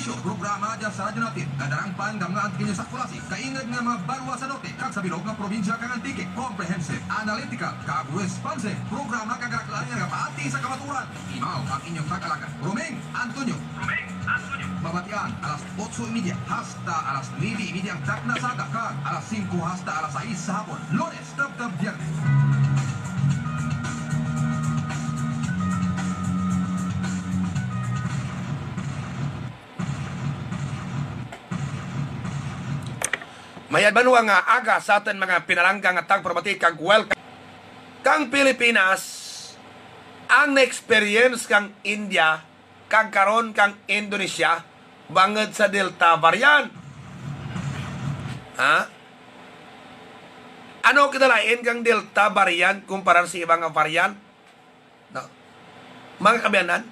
isyo, programa dyan sa radyo natin. Kadarang pandam nga ang kinyang sakulasi. Kaingad nga mga barwa sa norte. Kag sa bilog nga probinsya kang Antique. Comprehensive, analytical, kag responsive. Programa kagaraklaan nga paati sa kamaturan. Imaw ang inyong tagalaga. Romeng Antonio. Mabatian, alas 8:30 hasta alas 9:30 ang tak na saga. Kag alas 5 hasta alas 6 sa hapon. Lunes, tab Viernes. Mayad banwa nga aga sa atin mga pinalanggang at tagprobati kag welcome. Kang Pilipinas, ang na-experience kang India, kag karon kang Indonesia, bangod sa Delta variant. Ha? Ano kinalain kang Delta variant kumpara sa ibang variant? No. Mga kabiyanan,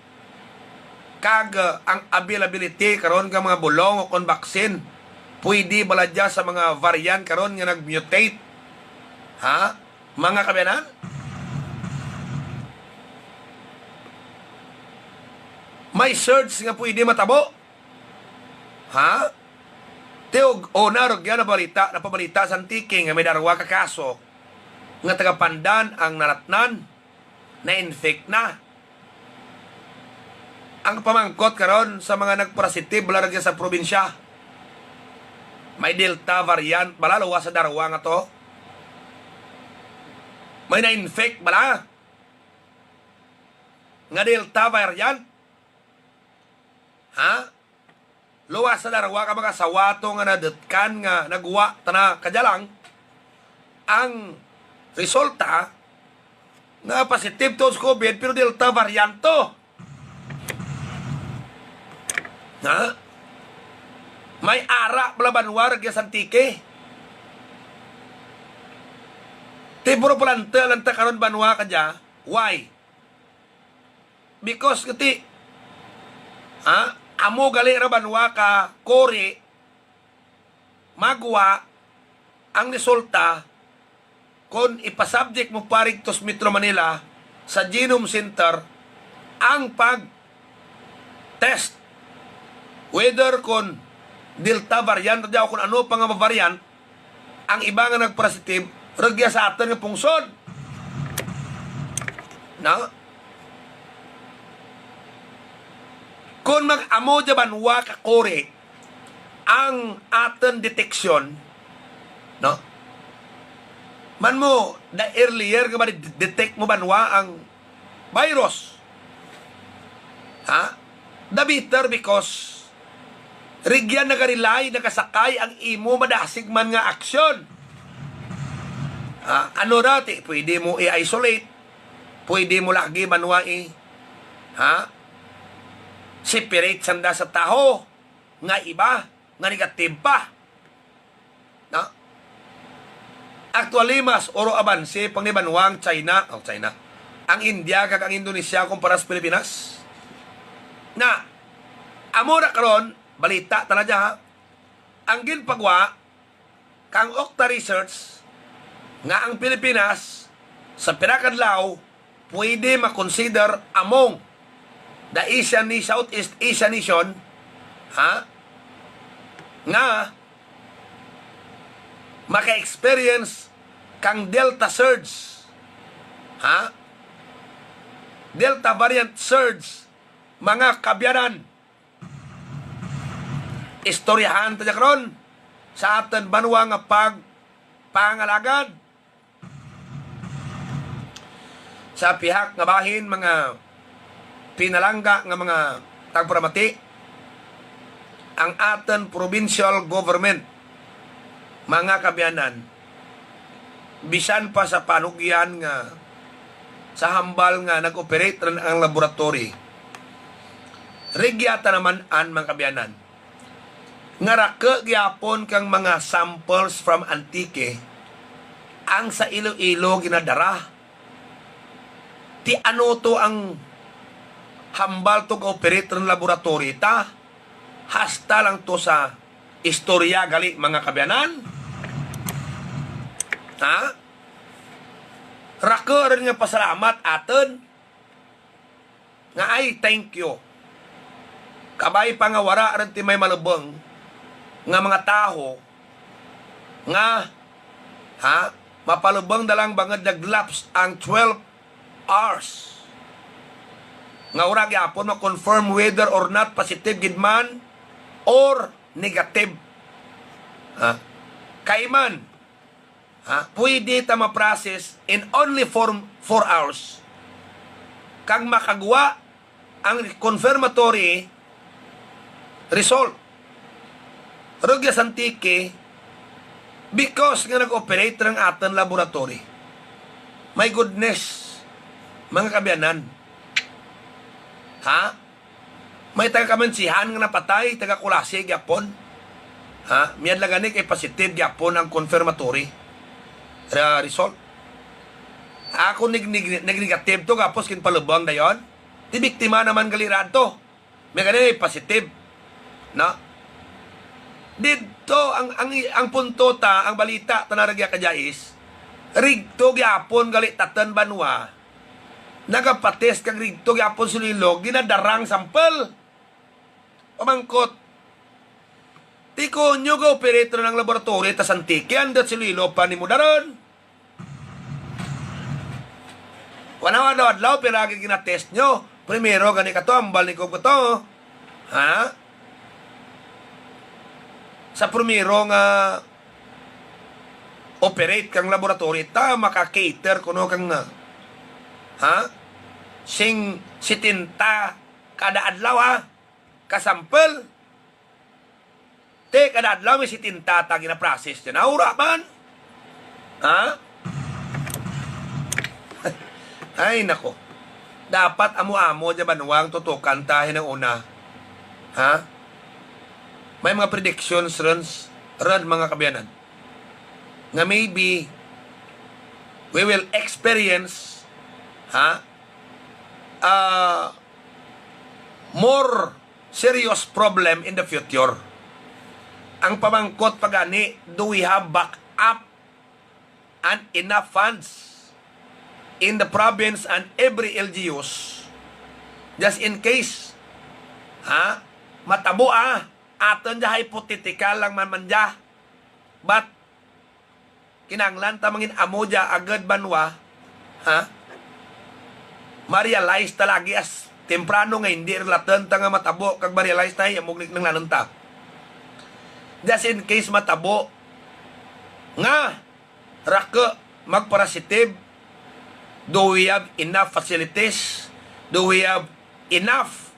kag ang availability karon kang mga bulong o kon vaccine, pwede baladya sa mga variant karon nga nag-mutate. Ha? Mga kabiyanan? May surge nga pwede matabo. Ha? Teog o narog yan napabalita sa Antique nga may darwa ka kaso nga taga-Pandan ang nalatnan na-infect na. Ang pamangkot karon sa mga nagpositive balaragya sa probinsya, may Delta variant bala luwa sa darwa nga to. May na-infect bala nga Delta variant. Ha? Luwa sa darwa ka mga sawato nga nadetkan nga nagwa tana kadyalang ang resulta nga positive to sa COVID pero Delta variant to. Ha? May ara balabanwar kaya sa Antique. Tiburo palanta lanta karon banwa ka dya. Why? Because kati amo gali ra banwa ka kori magwa ang resulta kung ipasubject mo parig tos Metro Manila sa Genome Center ang pag-test whether kung Delta variant o kung ano pa nga variant ang iba nga nag-positive ragya sa atin nga pungsod. No? Kung mag-amo banwa ka kore ang atin detection, no? Man mo the earlier nga ma-detect mo banwa ang virus. Ha? The better because rigyan nagarilay, nakasakay ang imo madasig man nga aksyon. Ano dati? Pwede mo i-isolate. Pwede mo lagi manwa separate sanda sa taho. Nga iba, nga negative pa. No? Actually, mas oro abanse pang nibanwang China. Ang India kag ang Indonesia kumpara sa Pilipinas. Na, amora karon balita talaga ha. Ang ginpagwa kang Okta Research nga ang Pilipinas sa pinakadlaw pwede makonsider among the Southeast Asian nation nga maka-experience kang Delta surge. Delta variant surge mga kabyanan. Istoryahan tayo karon sa atin banwa nga pangalagad sa pihak nga bahin mga pinalangga nga mga tagparamati ang atin provincial government mga kabyanan bisan pa sa panugyan nga sa hambal nga nag-operate rin ang laboratory Rigyata naman an mga kabyanan. Nga rake gyapon kang mga samples from Antique ang sa Iloilo ginadara. Ti ano to ang hambal to ka-operate ng laboratory ta? Hasta lang to sa istorya gali mga kabyanan. Ha? Rake rin nga pasalamat aton. Nga ay thank you. Kabay pa nga wara rin ti may malubong nga mga tao nga mapalubong dalang bangad naglaps ang 12 hours. Nga urag yapon ma-confirm whether or not positive gid man or negative. Kaiman pwede ta ma-process in only 4 hours. Kang makagwa ang confirmatory result. Rugya santike because nga nag-operate ng aton laboratory. My goodness, mga kabyanan. May taga-kamansihan nga napatay, taga-kulasi, gyapon. Miyad lang gani kay positive, gyapon ang confirmatory result. Ako nag-negative to, kapos kinpalubang na yon. Di biktima naman galirad to. May gani positive. No? Dito, ang punto ang balita, tanaragya kajais, rigto gyapon galit tatan banwa, nagapates kag rigto gyapon sulilog, ginadarang sampel. Pamangkot, tiko nyo ga operator ng laboratory, tas antikyan, dat sulilo pa ni mudaron. Wanawan-adlaw, pero agad ginatest nyo. Primero, gani ka to, ambal ni ko to. Sa primero nga operate kang laboratory, ta maka-cater kuno kang sing sitinta kada adlaw kasampel. Te kada adlaw may sitinta ta gina-process dyan. Naura man. Ay nako. Dapat amo-amo dyan banwang tutukan tayo ng una. May mga predictions ron mga kabyanan. Nga maybe we will experience more serious problem in the future. Ang pamangkot pagani, do we have backup and enough funds in the province and every LGUs just in case matabo aton ja hypothetical lang man ja, but kinanglan ta mangin amo ja agad banwa ma-realize talagi as temprano nga hindi relatan ta nga matabo kag ma-realize na amuglik ng lanunta just in case matabo nga raka magparasitive. Do we have enough facilities? Do we have enough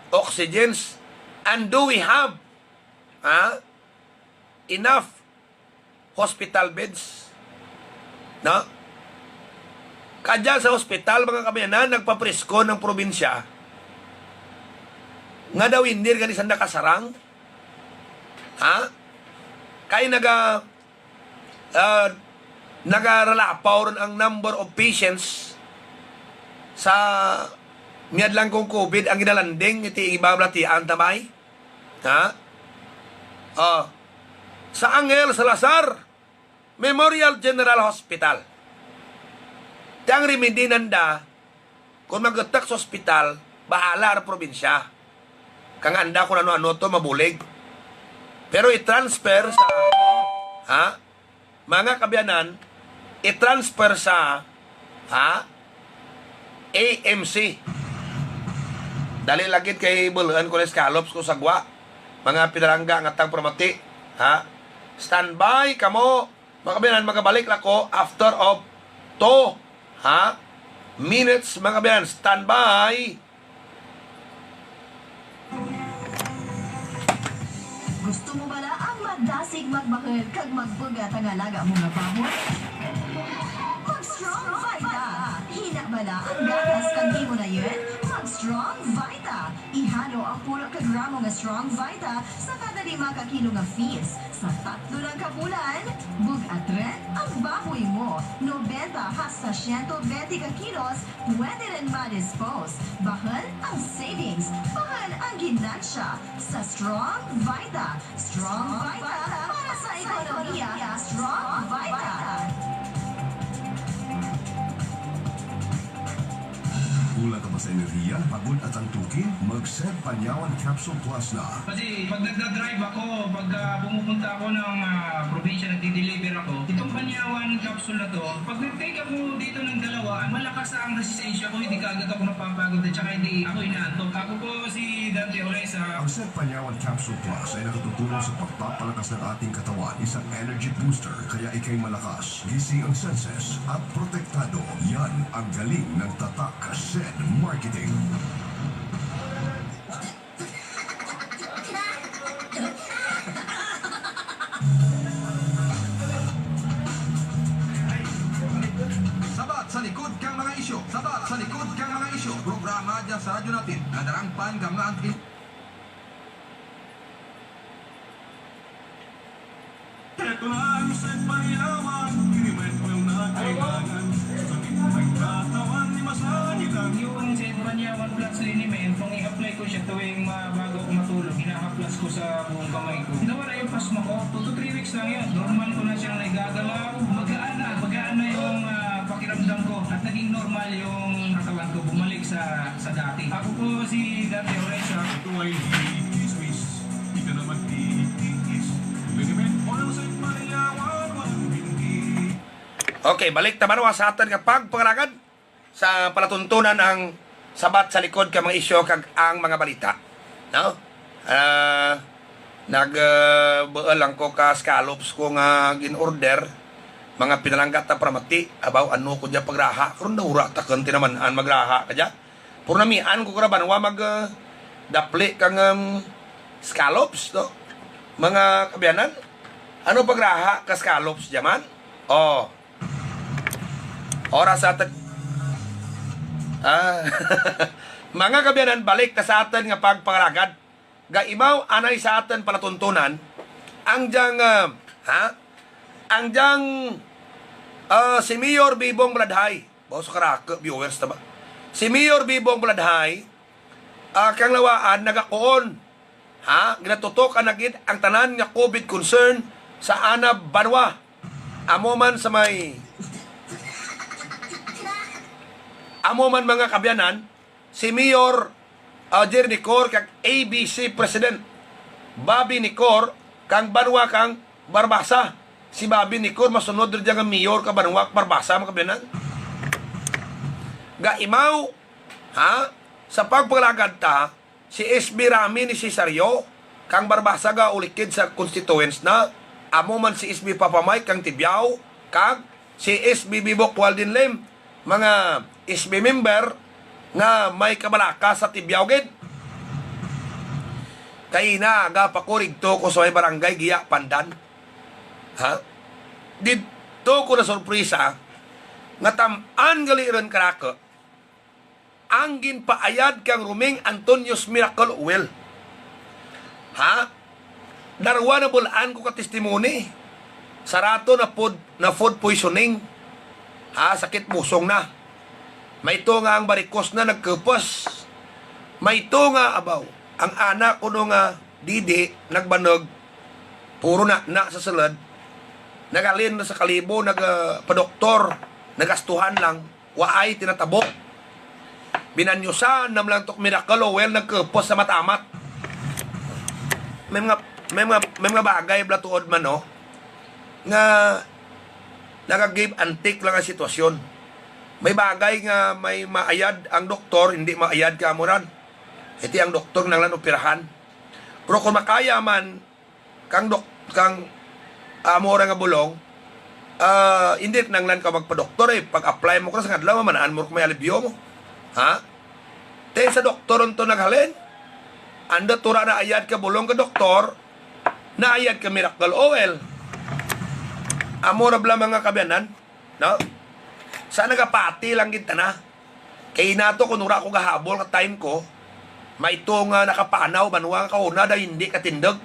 oxygens? And do we have enough hospital beds? No? Kadya sa hospital, mga kabyanan, nagpapresko ng probinsya. Nga daw hindi gani sanda kasarang. Kaya nagaralapaw ron ang number of patients sa miyad lang kong COVID ang ginalanding iti ibablatian tamay. Sa Angel Salazar Memorial General Hospital. Tiyang remedy nanda kung magatak sa hospital bahala ang probinsya. Kang anda kung ano-ano to mabulig. Pero i-transfer sa mga kabyanan, i-transfer sa AMC. Dali lagit kay Bulhan ko les Calops ko sagwa. Mga pinarangga nga tang promoti. Standby kamo. Mga kabyanan, magabalik lako after of 2 minutes. Mga kabyanan, standby. Gusto mo bala ang magdasig magbakil kag magbugat ang alaga mo nga pamon? Mag-Strong Vita! Hina bala ang gatas kag imo na yun? Mag-Strong Vita! Ihalo ang puro kag gramo nga Strong Vita sa kada 5 kilo nga feeds. Sa 3 lang ka bulan, bugat rin ang baboy mo. 90 hasta 120 ka kilos, pwede rin ma-dispose. Bahal ang savings, bahal ang ginansya sa Strong Vita. Strong Vita para sa ekonomiya. Strong Vita. Kulang ka problema sa enerhiya, pagod at antukin? Mag-Sed Panyawan Capsule Plus na. Kasi pag nagda-drive ako, pag pumupunta ako ng probinsya, nagdi-deliver ako, itong Panyawan capsule na to, pag nag-take ako dito ng dalawa, malakas ang resistensya ko, hindi kaagad ako napapagod at saka hindi ako inaantok. Ako po si Dante Oresa. Ang Sed Panyawan Capsule Plus ay nakatutulong sa pagpapalakas ng ating katawan, isang energy booster, kaya ikay malakas, gising ang senses at protektado. Yan ang galing ng tatak Sed Marketing. Sabat sa likod kang mga isyo. Sabat sa likod kang mga isyo. Programa dyan sa radyo natin. Nadarangpan kang mga antikin. Ito na ang Sed Panyawan, kinimen ko yung nakailangan. Ang katawan ni masanilang. Yung Sed Panyawan Plus Liniment, nung i-apply ko siya tuwing bago ako matulog, hinahaplas ko sa buong kamay ko. Nawala yung pasma ko, 2 to 3 weeks lang yun. Normal ko na siyang nagagalaw. Magaan na yung pakiramdam ko at naging normal yung katawan ko, bumalik sa dati. Ako po si Dante Oresa. Ito ay titis-wis, di ka naman titis. Kinimen ko ng Sed Panyawan, hindi. Okay, balik naman sa atin nga pagpangalagad sa palatuntunan ang sabat sa likod ka mga isyo kag ang mga balita. No? Lang ko ka scallops ko nga gin-order mga pinalanggat na pramati abaw ano ko dya pagraha karon naura ta kanti naman an magraha kadya purnamian ko karaban wa mag dapli kang scallops no mga kabyanan ano pagraha ka scallops jaman oras sa atin mga kabyanan balik ta sa atin nga pagpangalagad ga imaw anay sa atin palatuntunan ang diyang si Mayor Bibong Bladhay bawa sa karaka viewers na ba si Mayor Bibong Bladhay kang lawaan nagakoon ginatutok nagid ang tanan nga COVID concern sa Anab Banwa amo man mga kabyanan si Mayor Jerry Nicor kang ABC President Bobby Nicor kang Banwa kang Barbasa si Bobby Nicor masunod rin dyan ang Mayor ka Banwa Barbasa mga kabyanan ga imaw sa pagpalagad ta si SB Rami ni Cesario kang Barbasa ga ulikid sa constituents na amo man si SB Papamay kang Tibiao kag si SB Bibok Waldin Lim mga SB member nga may kabalaka sa Tibiao gid kay na ga pakurigto ko sa may barangay Giya Pandan dito ko na sorpresa nga tam-an galiran karako ang ginpaayad kang Ruming Antonius Miracle Oil darwa na bulaan ko ka testimony sarato na food poisoning sakit pusong na may ito nga ang barikos na nagkupos may ito nga abaw ang anak ko nga didi nagbanog puro na sa salad nagalin na sa kalibo nagpadoktor nagastuhan lang waay tinatabok binanyusan nam lang tok Miracle Oil nagkupos sa matamat may mga bagay blatuod man no nga nagag-give antik lang ang sitwasyon may bagay nga may maayad ang doktor hindi maayad ka amuran iti ang doktor nang lan operahan pero kung makaya man kang amora nga bulong hindi nang lan ka magpa-doktor pag-apply mo ka sa adlaw manaan mo may alibyo mo sa doktor unto naghalin anda tura na ayad ka bulong ka doktor na ayad ka Miracle Oil amora bla mga kabyanan no sa nagapati lang kita na kay nato kung ura ko gahabol ka time ko may ito nga nakapanaw banwa ka una daw hindi katindag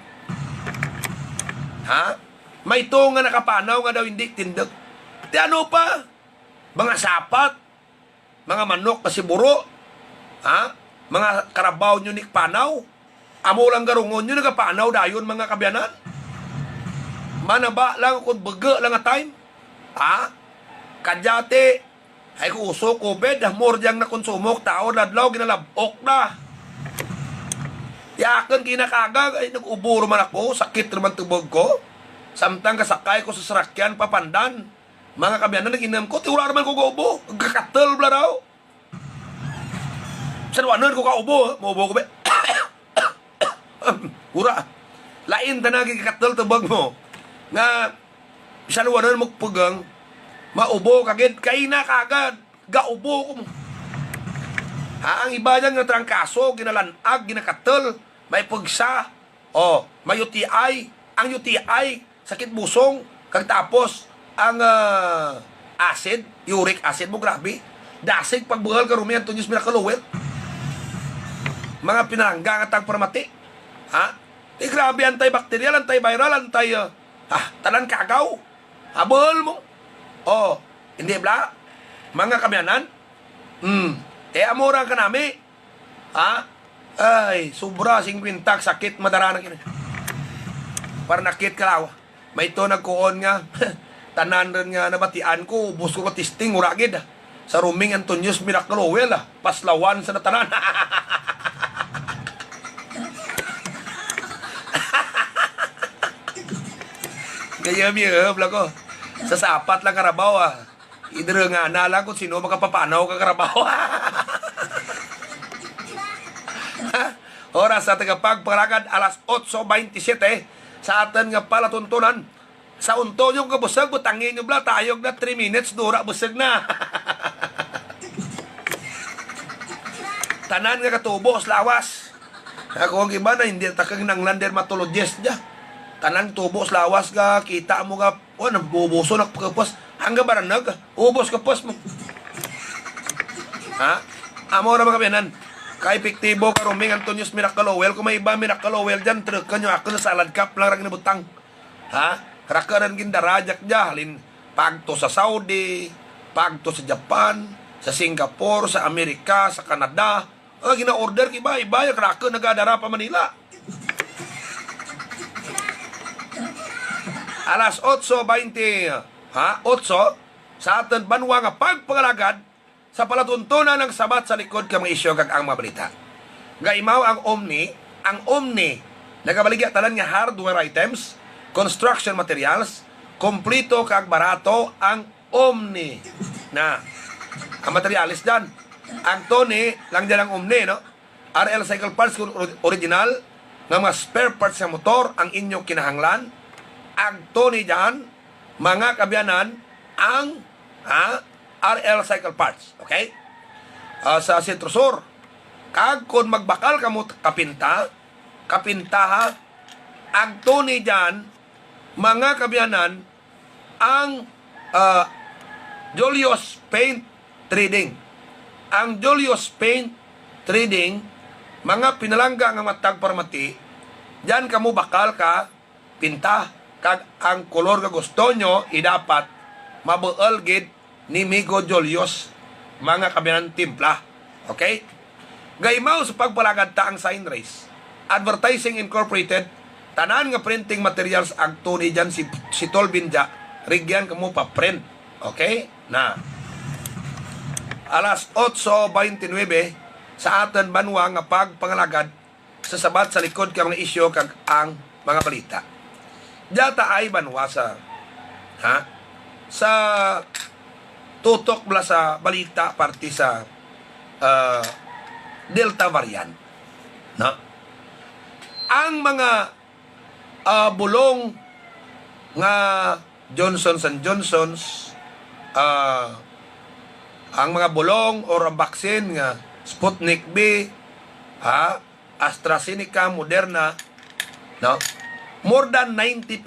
may ito nga nakapanaw nga daw hindi tindag di ano pa mga sapat mga manok kasi buro mga karabaw nyo ni panaw amo lang garungon nyo nagapanaw dayon mga kabyanan manaba lang kung baga lang nga time kadyate Ay ko uso, COVID, more diyang nakonsumok, tao, ladlaw, ginalabok na. Yakan kinakagag, ay nag-uburo man ako, sakit naman tubog ko. Samtang kasakay ko sa sarakyan, papandan. Mga kabyanan, nag-inam ko, tiwala naman ko kaubo. Kakatel bla raw. Sanwanan ko kaubo, maubo ko ba? Ura. Lain ta naging kakatel tubog mo. Nga, sanwanan mo pugang, maubo kagid, kay na kagad, gaubo ko mo. Ha, ang iba dyan nga trangkaso, ginalanag, ginakatel, may pugsa, may UTI, ang UTI, sakit busong, kag tapos, ang acid, uric acid mo, grabe, dasig, pagbuhal ka rumihan, tunyos minakalowel, mga pinangga nga tang paramati, ha, grabe, antibacterial, antiviral, talan kagaw, habol mo, hindi bla, mga kamyanan, amora ka nami. Ha? Ay, sobra, 50, sakit, madara na kini. Para nakit ka lawa. May ito nagkuon nga, tanan rin nga nabatian ko, ubos ko testing, uragid. Sa Ruming Antonius Miracle Oil, paslawan sa natanan. Kaya miyab lang ko. Sa sapat lang karabaw, idra nga nalang kung sino makapapanaw ka karabaw. Oras sa tagapagparagad, alas 8:27 sa atin nga palatuntunan. Sa unto yung kabusag, butangin nyo bla, tayog na 3 minutes, dura busag na. Tanan nga katubos, lawas. Ako ang iba na hindi takang ng land dermatologist niya. Tanan tubos, lawas ka, kita mo nga, nabubuso na kapos, hanggang baranag, ubos kapos mo. Ha? Amo na mga kabiyanan, ka-epektibo ka Ruming Antonius Miracle Oil, kung may iba Miracle Oil dyan, trukan nyo ako na salad cup lang rin nabutang. Ha? Rakaran gindarajak dya, halin, pagto sa Saudi, pagto sa Japan, sa Singapore, sa Amerika, sa Canada, gina-order kiba, iba, raka nagadara pa Manila. Alas 8:20, 8, sa atin banwa nga pagpangalagad sa palatuntunan ng sabat sa likod kang mga isyo kag ang mga balita. Gaimaw ang Omni, nagabaligya talan nga hardware items, construction materials, komplito kag barato ang Omni. Na, ang materialis dyan. Ang Tony, lang dyan ang Omni, no? RL Cycle Parts original, nga mga spare parts sa motor, ang inyong kinahanglan. Ang Tony dyan, mga kabyanan, ang RL Cycle Parts. Okay? Sa Sentro Sur. Kag kung magbakal ka mo kapinta ha, ang Tony dyan, mga kabyanan, ang Julius Paint Trading. Ang Julius Paint Trading, mga pinalangga nga matag parmati, dyan ka mo bakal ka, pinta, kag ang kolor nga gusto nyo, idapat mabuol gid ni Migo Julius, mga kabyanan timpla. Okay? Gaymaw sa pagpalagad ta ang sign race. Advertising Incorporated, tanan nga printing materials ang Tony dyan si Tolbinja, rigyan ka mo pa print. Okay? Na. Alas 8:29 sa atin banwa nga pagpangalagad sa sabat sa likod kang mga isyo kag ang mga balita. Data ay banwa sa tutok bla sa balita parte sa Delta variant. No? Ang mga bulong nga Johnson & Johnson's, ang mga bulong or ang vaccine nga Sputnik B, AstraZeneca, Moderna, no? More than 90%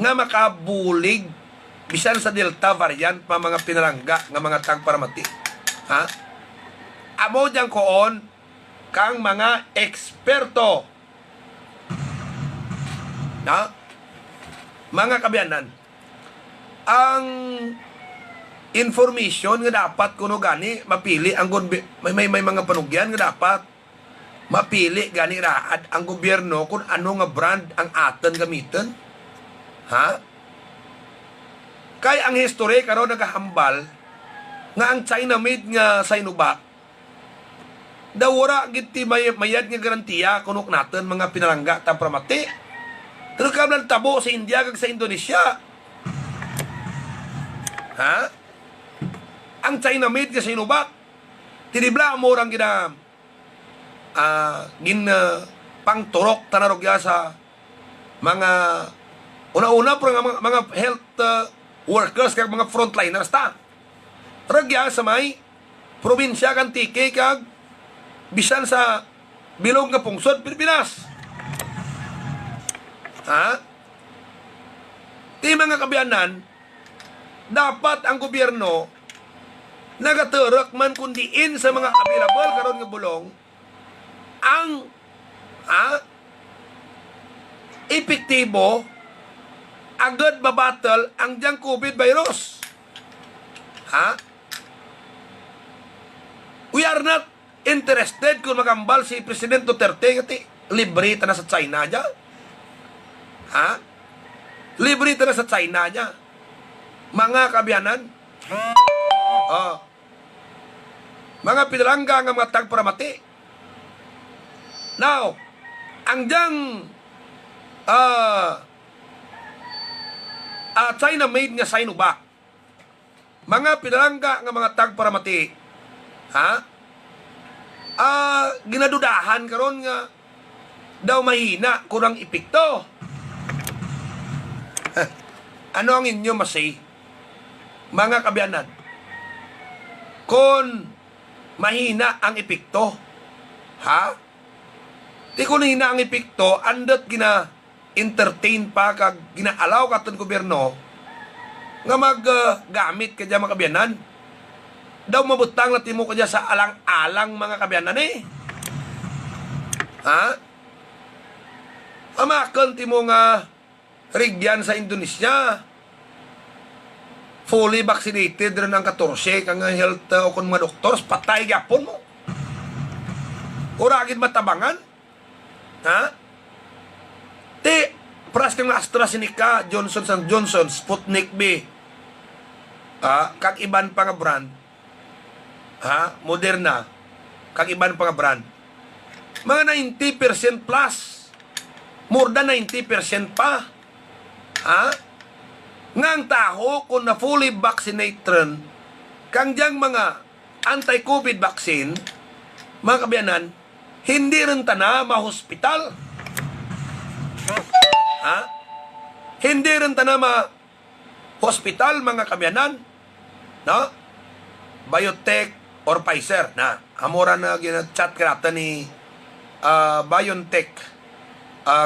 nga makabulig bisan sa Delta variant pa mga pinalangga nga mga tagparamati. Amo dyan koon kang mga eksperto. Na? Mga kabyanan, ang information nga dapat kuno gani mapili ang may mga panugyan nga dapat mapili gani raad ang gobyerno kung ano nga brand ang aton gamiton. Kay ang history karon nagahambal nga ang China made nga Sinovac daw wala gid ti mayad nga garantiya kunok natin mga pinalangga ta pramati. Pero kablan tabo sa India kag sa Indonesia. Ha? Ang China made nga Sinovac tinibla mo orang gina pangturok tanarogya sa mga una-una pero mga health workers kag mga frontliners ta. Ragya sa may probinsya kan Tike kag bisan sa bilog nga pungsod Pilipinas. Ha? Ti mga kabiyanan, dapat ang gobyerno nagaturok man kundiin sa mga available karon nga bulong ang epektibo agad babattle ang diyang COVID virus. Ha? We are not interested kung magambal si Presidente Duterte ngati libre ta na sa China niya. Ha? Libre ta na sa China niya. Mga kabiyanan. Mga pinalangga nga mga tagparamati. Now, ang diyang China made nga Sinovac. Mga pinalangga nga mga tagparamati. Ha? Ginadudahan karon nga daw mahina kurang epekto. Ano ang inyo masay? Mga kabiyanan, kung mahina ang epekto, ha? Di kung mahina ang epekto, andot gina-entertain pa kag ginaalaw katon gobyerno nga maggamit ka dyan mga kabiyanan. Daw mabutang na timo ka dyan sa alang-alang mga kabiyanan eh. Ha? Amakon timo nga rigyan sa Indonesia. Fully vaccinated rin ang 14 kang health o kung mga doktors, patay gapon mo. Uragin matabangan. Ha? Ti, pras kang AstraZeneca, Johnson & Johnson, Sputnik B, kag iban pa nga brand, ha? Moderna, kag iban pa nga brand. Mga 90% plus, more than 90% pa. Ha? Nga ang taho kung na fully vaccinated kang diyang mga anti-COVID vaccine, mga kabiyanan, hindi rin tana ma-hospital. Ha? Hindi rin tana ma-hospital, mga kabiyanan. No? BioNTech or Pfizer. Na, amora na gina-chat ka natin ni BioNTech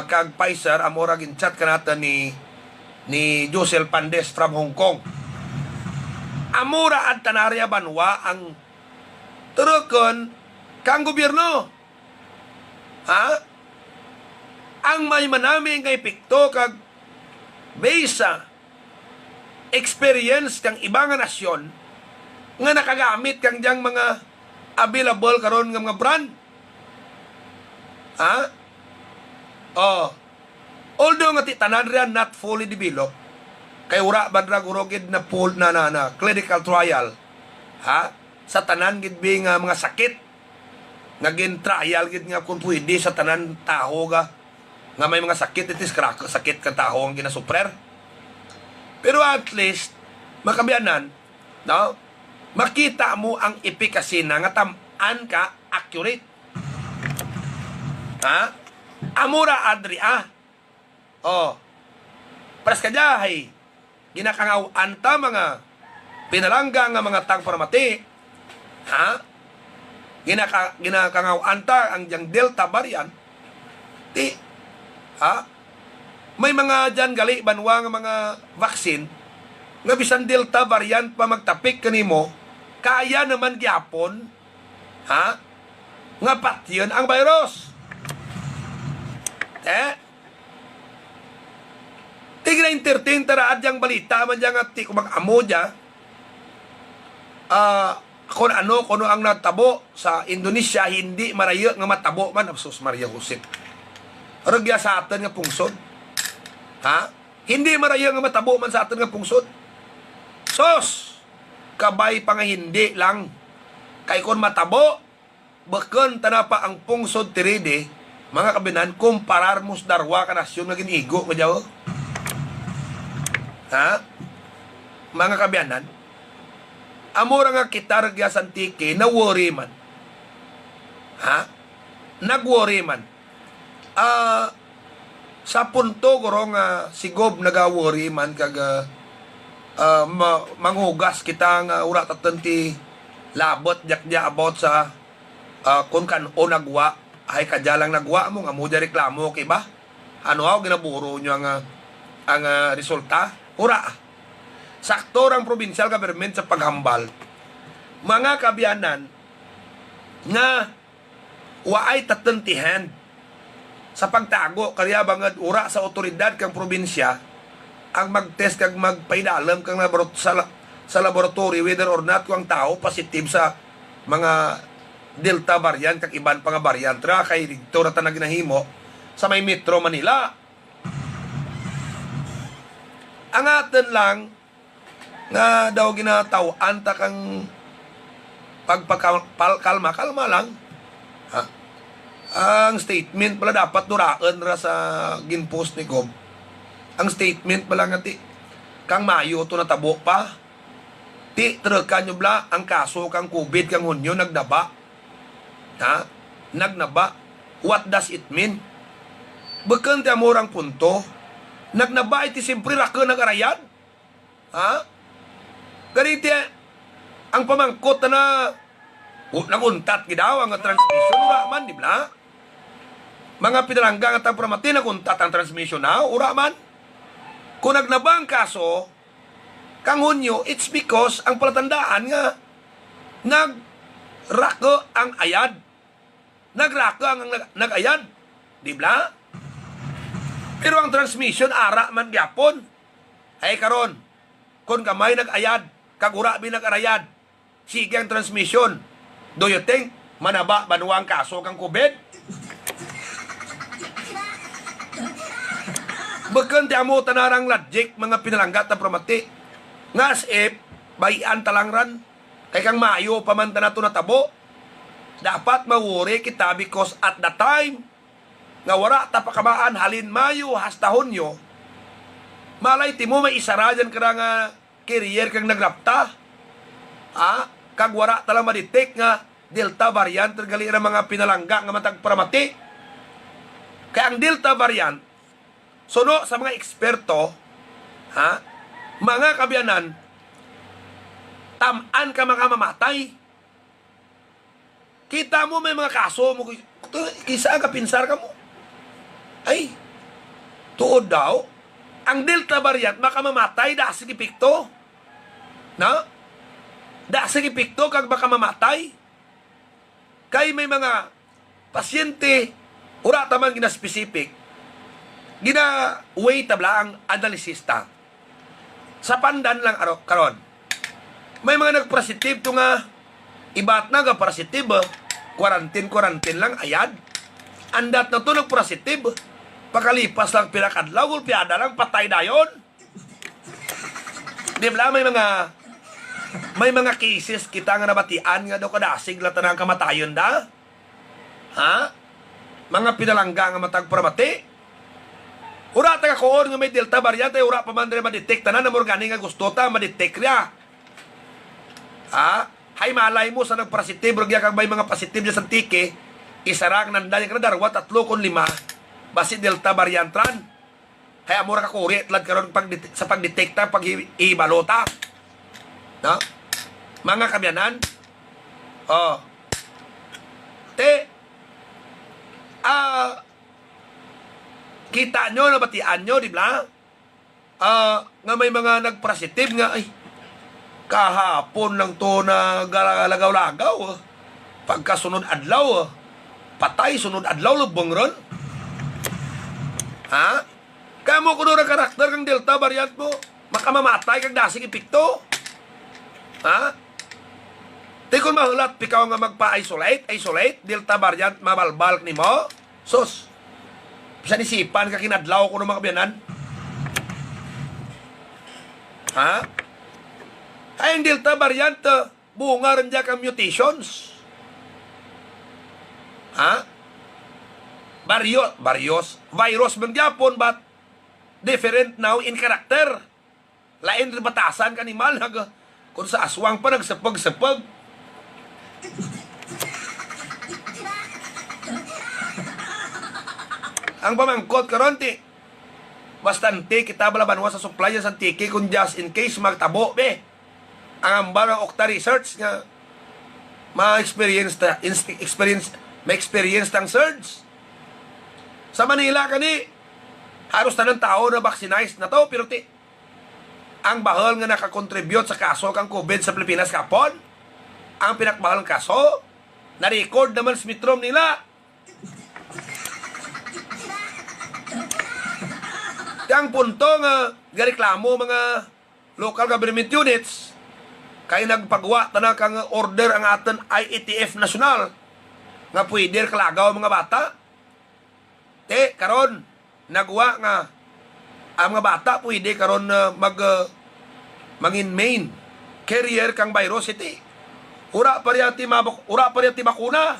kag Pfizer, amora gin-chat ka natin ni Josel Pandes from Hong Kong. Amura at tanarya banwa ang turukon kang gobyerno. Ha? Ang may manami nga epekto kag based sa experience kang ibang nasyon nga nakagamit kang diyang mga available karon nga mga brand. Ha? Oh. Although nga tanan riyan not fully developed, kay ura bandra gurogid na full na clinical trial, ha? Sa tanan gid bi nga mga sakit nga gin trial gid nga kung pwede sa tanan taho nga may mga sakit itis crack sakit ka taho ang ginasuprer. Pero at least makabianan, no? Makita mo ang efficacy na nga tam-an ka accurate. Ha? Amura adria. Oh, paras ka jahay, ginakangaw anta mga pinalangga nga mga tagparamati, ha? Ginakangaw anta ang diyang Delta variant, ha? May mga dyan gali banwa nga mga vaccine, nga bisan Delta variant pa magtapik kanimo, kaya naman gyapon, ha? Nga patyon ang virus. Tigna entertain tara adyang balita man dyan at ti kumang amo dyan kung ano ang natabo sa Indonesia hindi marayo nga matabo man Sus Maria Jose ragya sa atin nga pungsod, ha? Hindi marayo nga matabo man sa atin nga pungsod. Sos kabay pa nga hindi lang. Kay kon matabo, beken tanapa ang pungsod tiride, mga kabinan, kumparar mos darwa ka nasyon nga ginigo nga jaw. Ha? Mga kabiyanan, amura nga kitargya santike na worry man. Ha? Nag-worry man. Sa punto guro nga sigob naga-worry man kag manghugas kita nga ura tatanti labot jakja about sa kun kan o nagwa ay kadya lang nagwa mo nga mo reklamo kay ba? Ano aw ginaburo nyo ang resulta? Ura. Sakto ang provincial government sa paghambal. Mga kabiyanan nga waay tatantihan sa pagtago kaya bangad ura sa otoridad kang probinsya ang mag-test kag magpaidalam kang sa laboratory whether or not kung ang tao positive sa mga Delta variant kag iban pa nga variant ra kay dito na tanang ginahimo sa may Metro Manila. Ang atin lang nga daw ginatawaan ta kang pagpakalma lang. Ha? Ang statement pala dapat duraan ra sa ginpost ni Gob. Ang statement pala nga ti kang Mayo to natabo pa. Ti trekan nyo bla ang kaso kang COVID kang Hunyo nagdaba. Ha? Nagnaba. What does it mean? Beken ti amorang punto. Nagnaba iti simpre raka nagarayad. Ha? Ganiti ang pamangkot na naguntat gidaw ang transmission ura man di bla. Mga pinalangga nga pramati naguntat ang transmission na ura man. Kung nagnaba ang kaso kang Hunyo, it's because ang palatandaan nga nagrako ang ayad. Nagrako ang nagayad. Di bla? Pero ang transmission ara man gyapon. Ay karon, kung kamay nagayad, kagura binag-arayad, sige ang transmission. Do you think manaba banwa ang kaso kang COVID? Beken ti amo tanarang logic mga pinalanggat na pramati. Nga as if bayan talangran kay kang Mayo pamanta na to natabo. Dapat mawuri kita because at the time nga wala tapakamaan halin Mayo hasta Hunyo, malay ti mo may isarajan ka nga career kang naglapta. Ha? Kag wala talang madetect nga Delta variant gali ra mga pinalangga nga matag pramati. Kaya ang Delta variant suno sa mga eksperto, ha? Mga kabiyanan, tamaan ka makamamatay. Kita mo may mga kaso mo, isa ka pinsar ka mo. Ay, tuod daw, ang Delta variant makamamatay da sige pikto. Na? Da sige pikto kag makamamatay. Kay may mga pasyente, ura taman gina-specific, gina-way tabla ang analisista. Sa pandan lang karon. May mga nagpositive to nga ibat na ga positive, quarantine lang ayad. Andat na to nagpositive, pakalipas lang pinakadlaw, gulpiada lang patay dayon. Di ba may mga cases kita nga nabatian nga daw kadasig la tanang kamatayon da? Ha? Mga pinalangga nga matag pramati. Ura taga koon nga may Delta variant ay ura pa man rin madetect na na morgani nga gusto ta madetect niya. Ha? Hay malay mo sa nagpositive rugya kag may mga positive sa tike isarang nandan nga darwa 3 kon 5 basi Delta variant ran. Hay amura ka kuri tlad karon sa pagdetekta pag ibalota. No? Mga kabyanan, kita nyo, nabatian nyo, di ba? Nga may mga nagpositive nga, ay, kahapon lang to na lagaw-lagaw. Pagkasunod adlaw, patay, sunod adlaw, lubong ron. Ha? Kaya mo kuno na karakter kang Delta variant mo, makamamatay kang dasig ipikto. Ha? Di kung mahulat, pikaw nga magpa-isolate, Delta variant, mabalbalk ni mo. Sus, bisa nisipan ka kinadlaw ko ng mga kabyanan. Ha? Ay, ang Delta variant, bunga rin dyan kang mutations. Ha? Virus man gyapon, but different now in character. Lain rin batasan ka animal, kung sa aswang pa nagsapag-sapag. Ang pamangkot karon ti bastante kita balabanwa sa supply sa tiki kung just in case magtabo be. Ang ambang Okta Research nga ma-experience tang surge. Sa Manila kani halos tanang tao na vaccinized na to, pero ti ang bahal nga nakakontribute sa kaso kang COVID sa Pilipinas kapon, ang pinakbahal ng kaso na-record naman sa mitrom nila. Yang punto nga gareklamo mga local government units kay nagpagawa tanang kang order ang aton IETF national nga pwede kalagaw mga bata. Karon nagwa nga ang mga bata pwede karon mangin main carrier kang virus iti. Ura pa rin ti bakuna.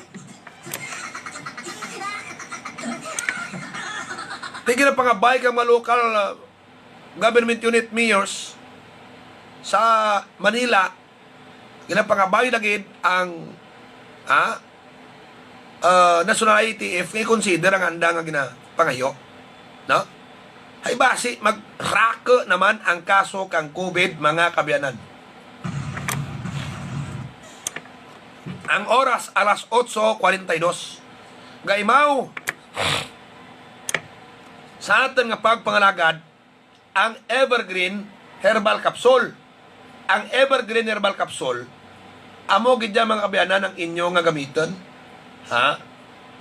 Tigil na pangabay kang mga local government unit mayors sa Manila, ginapangabay lagid ang national IETF nga consider ang anda nga ginapangayo. No? Hay basi, mag-rake naman ang kaso kang COVID, mga kabiyanan. Ang oras, alas 8:42. Gaimaw, sa atin nga pagpangalagad, ang Evergreen Herbal Capsule. Ang Evergreen Herbal Capsule, amo gid mga kabiyanan ang inyo nga gamiton. Ha?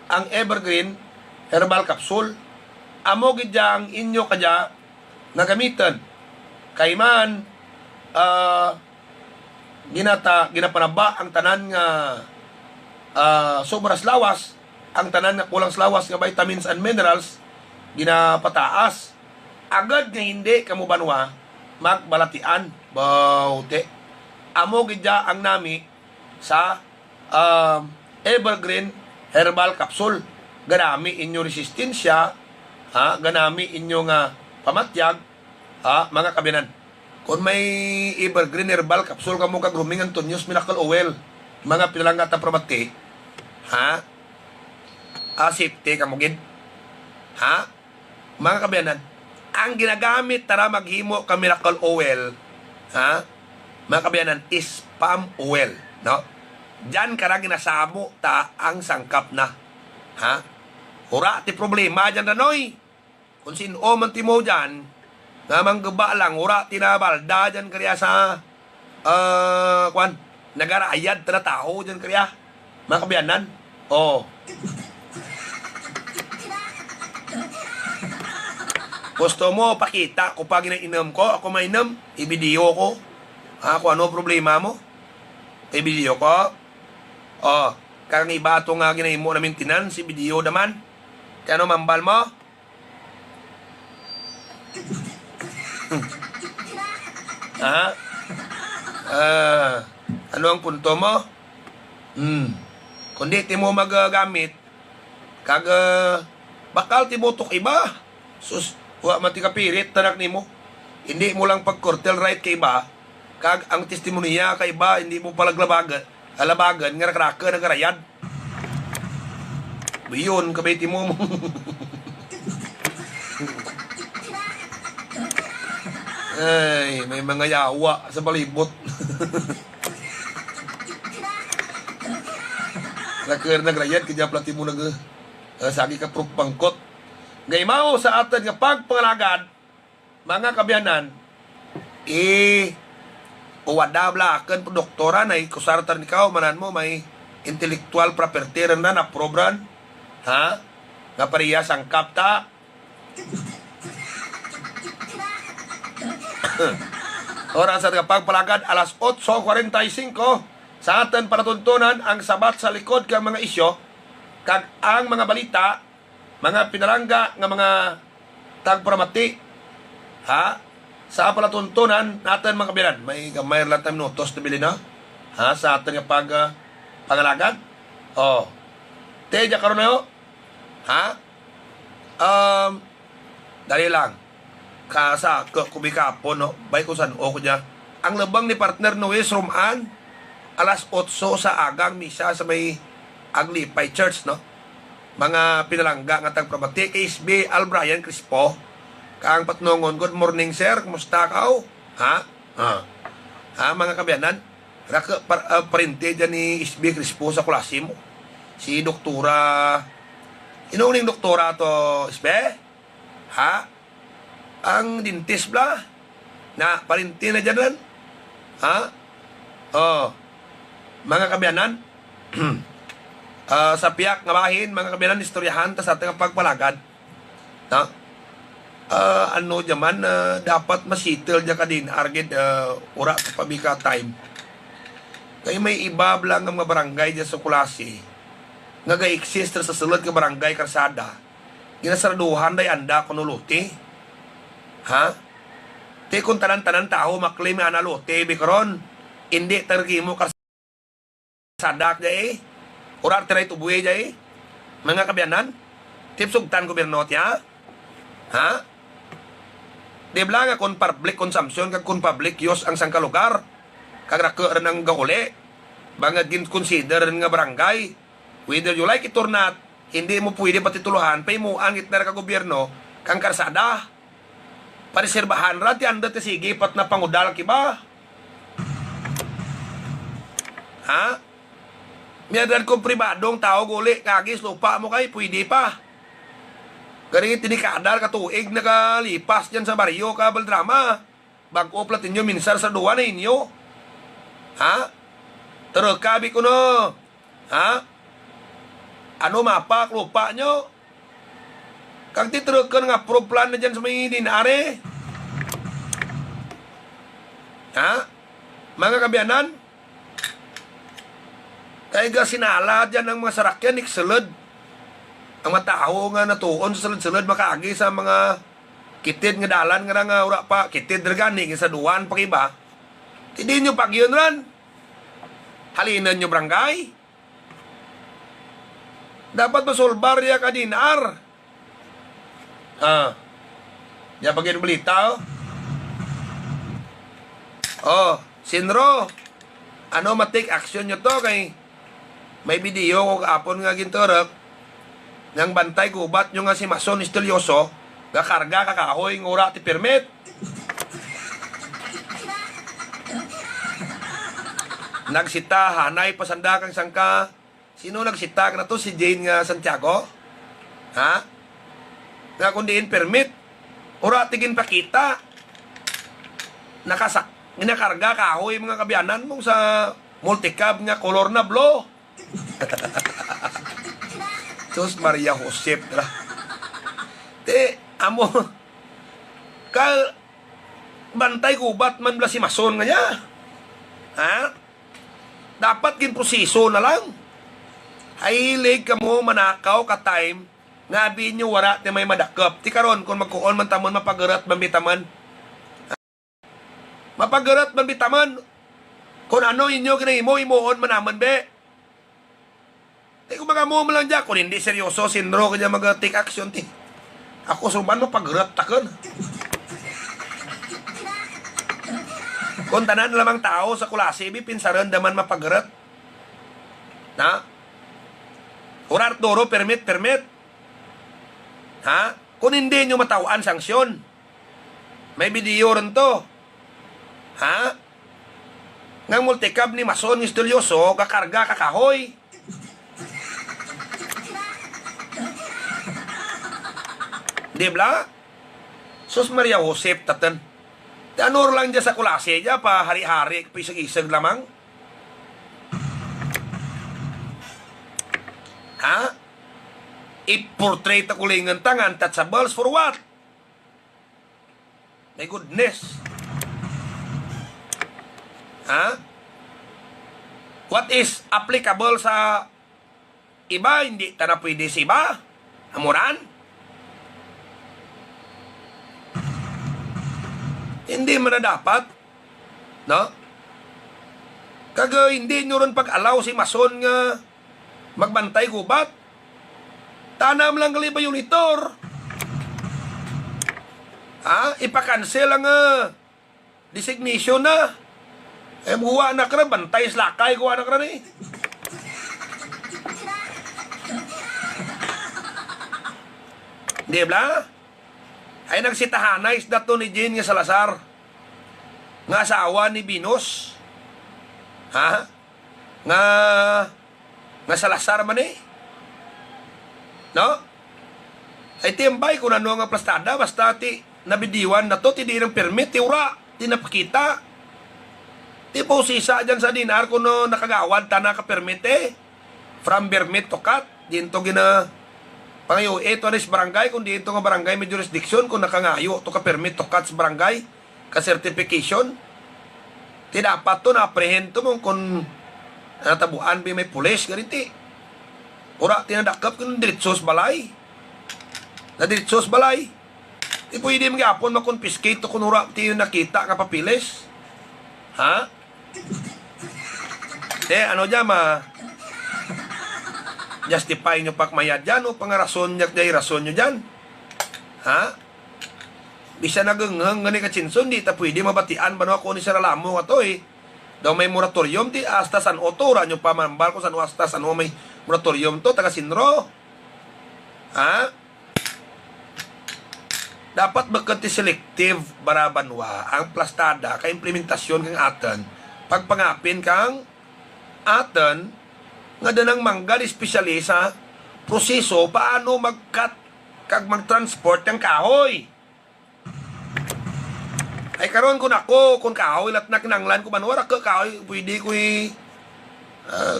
Ang Evergreen Herbal Capsule, amo gid ang inyo kadya nga gamiton. Kay man ginapanaba ang tanan nga sobras lawas, ang tanan nga kulang lawas nga vitamins and minerals ginapataas. Agad nga hindi kamo banwa magbalatian bawte. Amo gidya ang nami sa Evergreen Herbal Capsule. Ganami inyo resistensya, ganami inyo nga pamatyag, mga kabinan. Kung may Evergreen Herbal Capsule kamo kag Gruming Antonius Miracle Oil, mga pinalanggat na pramati, safety kamo gid. Mga kabiyanan, ang ginagamit tara maghimo ka Miracle Oil, mga kabiyanan, is palm oil, no? Diyan kara ginasamo ta ang sangkap na. Ura ti problema diyan nanoy. Kung sino man ti mo diyan, nga manggaba lang, ura ti nabalda diyan kariya sa nagarayad ta na tao diyan kariya. Mga kabiyanan, gusto mo pakita ko pag ininom ko, ako mainom, i-video ko. Kung ano problema mo, i-video ko. Kang iba ito nga ginahin mo na maintenance, i-video naman. Kaya ano mambal mo? Ano ang punto mo? Kung di mo magagamit, bakal timutok iba. Sus, wa mati kapirit tanak nimo. Hindi mo lang pag-cortel right kay iba, kag ang testimonya kay iba hindi mo palaglabagan, alabagan nga rakraka ng karayad. Biyon kabay mo. Ay, may mga yawa sa palibot. Rakar nagrayad kaya plati mo sagi ka proof pangkot. Gaymaw sa atin nga pagpangalagad, mga kabiyanan, uwadabla kan doktora na kusartan ikaw, manan mo may intellectual property rin na probran, nga pariya sang kapta. Oras sa pagpalagad, alas 8:45, sa atin panatuntunan ang sabat sa likod kang mga isyo, kag ang mga balita, mga pinalangga nga mga tagpramati, sa palatuntunan natin mga kabilan. May gamay lang tayo minutos na bilin na. Ha? Sa atin nga pangalagad. Oh. Teja karon na yo. Ha? Dali lang. Kasa kubikapon, no? Bay ko san o ko niya. Ang labang ni partner Noes Roman, alas 8 sa agang misa sa may Aglipay Church, no? Mga pinalangga nga tagprabati kay SB Albrian Crispo. Kaang patnongon, good morning sir, kumusta ka? Ha? Ha, mga kabiyanan? Parente dyan ni SB Crispo sa klase mo. Si doktora, inuuning doktora to, SB? Ha? Ang dintis bla? Na, parente na dyan lan? Ha? Oh. Mga kabiyanan? Sa piyak nga bahin, mga kabiyanan, istoryahan ta sa ating pagpalagad. No? Ano jaman, dapat masitil dyan ka din, argid, ura pabika time. Kaya may iba lang ng mga barangay dyan sa Kulasi, nga ga-exist sa sulod ka barangay karsada, ginasaraduhan day anda kunuluti. Ha? Te kung tanan-tanan tao, maklaim nga analuti, bikaron, hindi targi mo karsadak dyan Urar tiray tubuhay dyan mga kabiyanan, tipsugtan gobernot ya. Ha? Di ba nga kung public consumption, kag kung public use ang sangka lugar, kag raka ng gauli, bangad din consider nga barangay, whether you like it or not, hindi mo pwede patituluhan, pay mo ang itner ka gobyerno, kang karsada, pareserbahan rat, yan dati sige, pat na pangudal kiba. Ha? Miyadan kong pribadong tao guli, kagis, lupa mo kay, pwede pa. Gari tinikadar katuig nakalipas dyan sa baryo ka Baldrama. Bago platin nyo minsar sa duwa na inyo. Ha? Terkabi ko no. Ha? Ano mapak lupa nyo? Kang titruk ka nga pro plan na dyan sa may dinare. Ha? Mga kabiyanan? Kaya ga sinala dyan ang mga sarakyan, iksalad. Ang mga tao nga natuon sa salad-salad makaagi sa mga kitid nga dalan nga nga ura pa, kitid dragani sa duwan pa kiba. Hindi nyo pag yun ran. Halinan nyo barangay. Dapat masolbar ya ka dinar. Diyan pagin balita Sinro, ano ma-take action nyo to kay may video ko kaapon nga ginturok ng bantay gubat nyo nga si Mason Estelioso nga karga kakahoy ng ura ti permit. Nagsita hanay pasanda kang sangka. Sino nagsita na to? Si Jane nga Santiago? Ha? Nga kundiin permit. Ura tigin pakita. Ginakarga kahoy mga kabiyanan mong sa multicab nga color na blue. Diyos Maria Josep tra. Amo kal bantay gubat man bla si Mason nga niya. Ha? Dapat gin proseso na lang. Hilig ka mo manakaw ka time nga binyo wara ti may madakop. Ti karon kung magkuon man tamon mapagarat mambitaman. Mapagarat mambitaman. Kung ano inyo kinahimo imuon manaman be. Kung magamo mo lang dyan, kung hindi seryoso, sinro kanya mag-take action, ti. Ako suman mo pag-rat takon. Kung tanan lamang tao sa Kulasi, pinsaran daman mapag-rat. Na? Urar toro, permit. Ha? Kung hindi nyo matawaan sanksyon, may video rin to. Ha? Ngang multicab ni Mason Estelioso, kakarga kakahoy. Di ba? Sus Maria Josep tatan. Anor lang dyan sa Kulasi dyan pa hari-hari pisag-isag lamang. Ha? I-portray ta kulingan tangan touchables for what? My goodness. Ha? What is applicable sa iba, hindi ta na pwede sa iba? Amuran? Hindi man na dapat, no? Kaga hindi nyo rin pag-alaw si Mason nga magbantay gubat. Tanam lang gali ba yung itor? Ipakancel ang designation na. Buwa na ka na, bantay slakay, kuha na ka na eh. Di ba? Ay nagsitahanay isda to ni Jane nga Salazar. Nga asawa ni Binos. Nga Salazar man eh. No? Ay tiyambay kung ano nga plastada, basta ti nabidiwan na to, ti di ng permit, ti ura, ti napakita. Ti po sisa dyan sa dinar kung no, nakagawad, ta naka-permit eh. From permit to cut, dinto gina, pangayo, ito na barangay, kung dito nga barangay may jurisdiction, kung nakangayo, to ka-permit to cut sa barangay, ka-certification, ti dapat to na-apprehend to mong kung natabuan may pulis, ganiti. Ura, tinadakap kung diritsos balay. Na diritsos balay. Di pwede magyapon makonfiskate to kung ura, ti yung nakita nga papilis. Ano dyan, justify nyo pakmayad dyan, o pangarason nyo, dahil rason nyo dyan. Bisa naganghang nga ni Katsinson, di ta pwede mabatian ba no ako ni Saralamo nga to eh. Daw may moratorium, di hasta San Otto, ranyo pa manambal ko sa hasta San O may moratorium to, taga Sinro. Dapat bagkat selective barabanwa ang plastada ka implementasyon kang aten pagpangapin kang aten nga danang manggal espesyali sa proseso paano magkat kag magtransport ng kahoy. Ay karon kung ako kung kahoy lat na kinanglan ko manwara ka kahoy pwede ko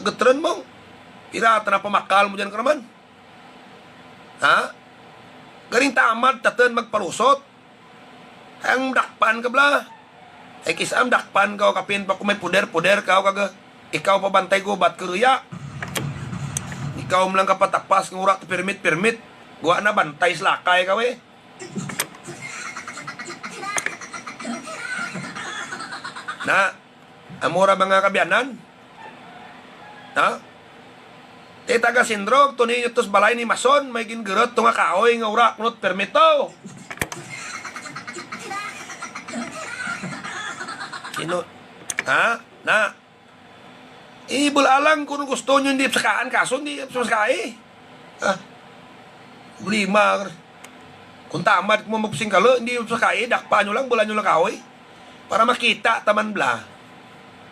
gatran mo pirata na pamakal mo dyan ka naman. Garing tamad taten magpalusot. Ang dakpan ka bla. Ay kisam dakpan ka o kapin pa kung may puder-puder ka o kaga ikaw pabantay ko ba't kuruya. Ikaw mo lang kapatapas ng urak permit. Guwa na bantay slakay ka we. Na amora mga kabyanan. Taga Sindrog, to ninyo tos balay ni Mason, may gingerot to nga kahoy nga urak not permito. Sino? Bulalang kung gusto nyo hindi sakaan kaso, hindi sakai. Lima. Kung tamad mo magpusing kalo, hindi sakai, dakpa nyo lang, bulan nyo lang kahoy. Para makita taman bla.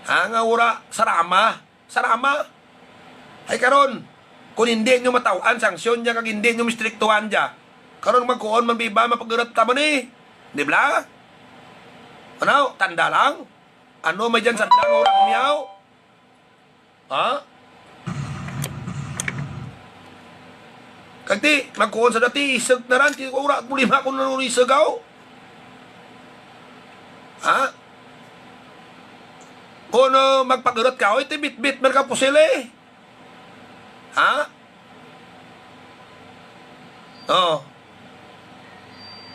Nga ura, sarama. Ay karon, kung hindi nyo matawan, sanksyon niya, kag hindi nyo mistriktuhan niya, karon magkuon, mabiba, mapagarat taman eh. Di ba? Ano, tanda lang? Ano may dyan sandang urak miyaw? Kagti, magkuon sa dati, isag na ran, urak pulima kung nanunisagaw. Kung magpagarat ka, ito bit-bit, merka pusil eh.